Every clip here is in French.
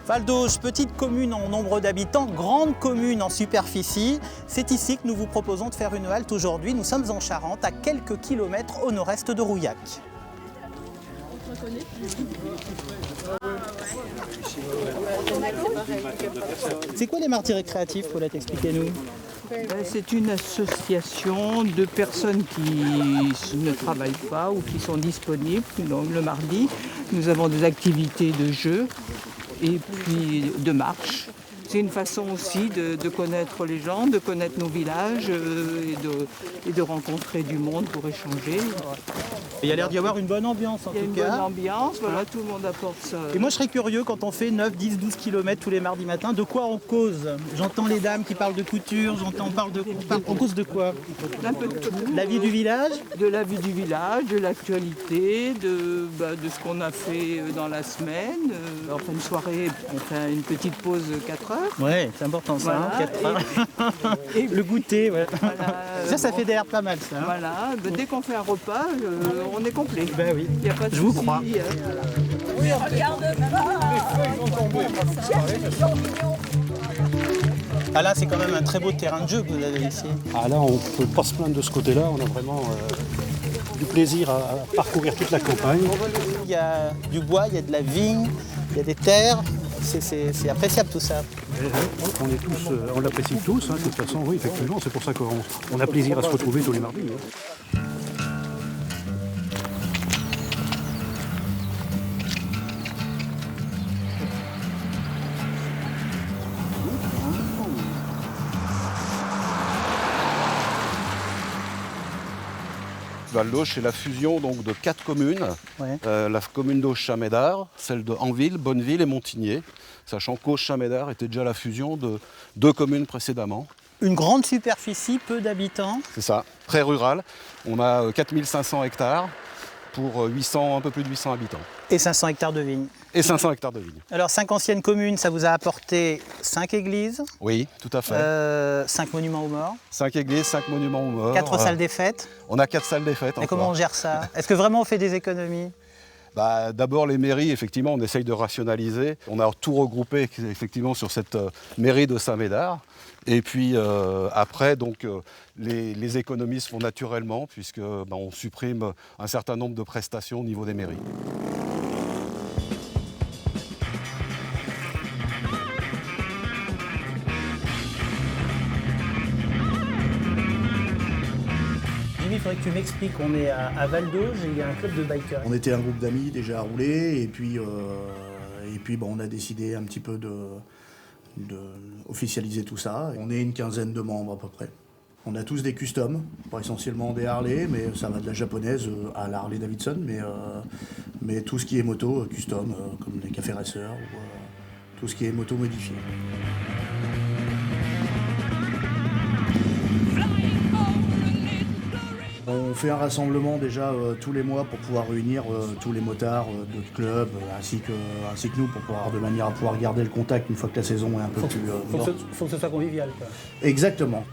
Val-d'Auge, petite commune en nombre d'habitants, grande commune en superficie. C'est ici que nous vous proposons de faire une halte aujourd'hui. Nous sommes en Charente, à quelques kilomètres au nord-est de Rouillac. C'est quoi les Martis récréatifs, Paulette, expliquez-nous. C'est une association de personnes qui ne travaillent pas ou qui sont disponibles. Donc, le mardi, nous avons des activités de jeu et puis de marche. C'est une façon aussi de connaître les gens, de connaître nos villages et de rencontrer du monde pour échanger. Il y a l'air d'y avoir une bonne ambiance en tout cas. Il y a une bonne ambiance, voilà, tout le monde apporte ça. Et moi je serais curieux quand on fait 9, 10, 12 km tous les mardis matins, de quoi on cause? J'entends les dames qui parlent de couture, on cause de quoi? Un peu de tout. La vie du village? De la vie du village, de l'actualité, de ce qu'on a fait dans la semaine. En fin de soirée, on fait une petite pause 4 heures. Ouais, c'est important ça, Voilà, 4 heures. Et le goûter, ouais. Voilà, Ça fédère pas mal ça. Voilà, dès qu'on fait un repas, on est complet. Ben oui, Il y a pas de je vous souci, crois. Oui, regarde Ah là, c'est quand même un très beau terrain de jeu que vous avez ici. Ah là, on ne peut pas se plaindre de ce côté-là, on a vraiment du plaisir à parcourir toute la campagne. Il y a du bois, il y a de la vigne, il y a des terres. C'est appréciable tout ça. On l'apprécie tous, hein, de toute façon, oui, effectivement, c'est pour ça qu'on a plaisir à se retrouver tous les mardis. Hein. Val-d'Auge, c'est la fusion donc, de 4 communes. Ouais. La commune d'Auge-Chamédard, celle de Anville, Bonneville et Montigné, sachant qu'Auge-Chamédard était déjà la fusion de 2 communes précédemment. Une grande superficie, peu d'habitants. C'est ça, très rural. On a 4500 hectares pour un peu plus de 800 habitants. Et 500 hectares de vignes. Et 500 hectares de vignes. Alors 5 anciennes communes, ça vous a apporté 5 églises, Oui, tout à fait. 5 monuments aux morts, 5 églises, 5 monuments aux morts. 4 salles des fêtes. On a 4 salles des fêtes. Et comment on gère ça? Est-ce que vraiment on fait des économies? D'abord les mairies, effectivement, on essaye de rationaliser. On a tout regroupé effectivement sur cette mairie de Saint-Médard. Et puis après, donc, les économies se font naturellement puisque on supprime un certain nombre de prestations au niveau des mairies. Il faudrait que tu m'expliques, on est à Val-d'Auge et il y a un club de bikers. On était un groupe d'amis déjà à rouler et puis on a décidé un petit peu de officialiser tout ça. On est une quinzaine de membres à peu près. On a tous des customs, pas essentiellement des Harley, mais ça va de la japonaise à la Harley Davidson, mais tout ce qui est moto custom, comme les cafés racers ou tout ce qui est moto modifié. On fait un rassemblement déjà tous les mois pour pouvoir réunir tous les motards d'autres clubs ainsi que nous de manière à pouvoir garder le contact une fois que la saison est un peu plus... Faut que ce soit convivial, quoi. Exactement.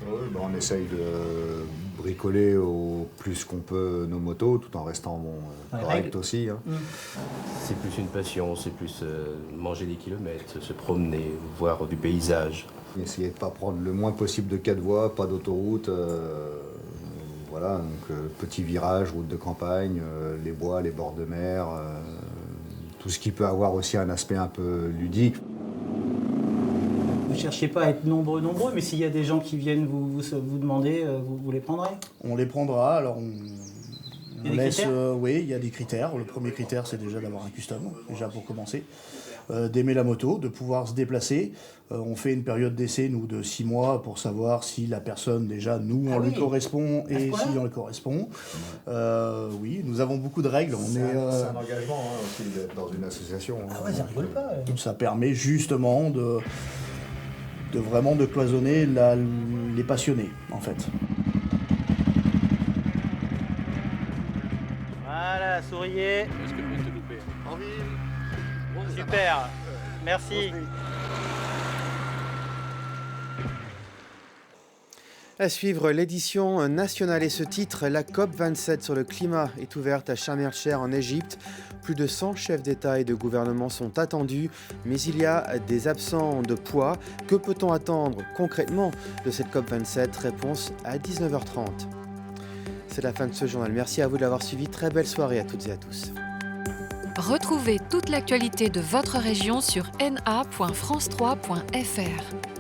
Oui, on essaye de bricoler au plus qu'on peut nos motos tout en restant correct aussi. Hein. C'est plus une passion, c'est plus manger des kilomètres, se promener, voir du paysage. Essayer de ne pas prendre le moins possible de 4 voies, pas d'autoroute. Voilà, donc petits virages, routes de campagne, les bois, les bords de mer, tout ce qui peut avoir aussi un aspect un peu ludique. Vous ne cherchez pas à être nombreux, mais s'il y a des gens qui viennent vous demander, vous les prendrez? On les prendra, alors Il y a des critères oui, il y a des critères. Le premier critère, c'est déjà d'avoir un custom, déjà pour commencer. D'aimer la moto, de pouvoir se déplacer. On fait une période d'essai, nous, de 6 mois pour savoir si la personne, déjà, on lui correspond et si on lui correspond. Oui, nous avons beaucoup de règles. C'est un engagement aussi d'être dans une association. Ah ouais, ça rigole pas. Ça permet justement de vraiment de cloisonner les passionnés, en fait. Voilà, souriez. Est-ce que je vais te louper? Super, merci. À suivre l'édition nationale et ce titre, la COP27 sur le climat est ouverte à Sharm el-Sheikh en Égypte. Plus de 100 chefs d'État et de gouvernement sont attendus, mais il y a des absents de poids. Que peut-on attendre concrètement de cette COP27 ? Réponse à 19h30. C'est la fin de ce journal. Merci à vous de l'avoir suivi. Très belle soirée à toutes et à tous. Retrouvez toute l'actualité de votre région sur na.france3.fr.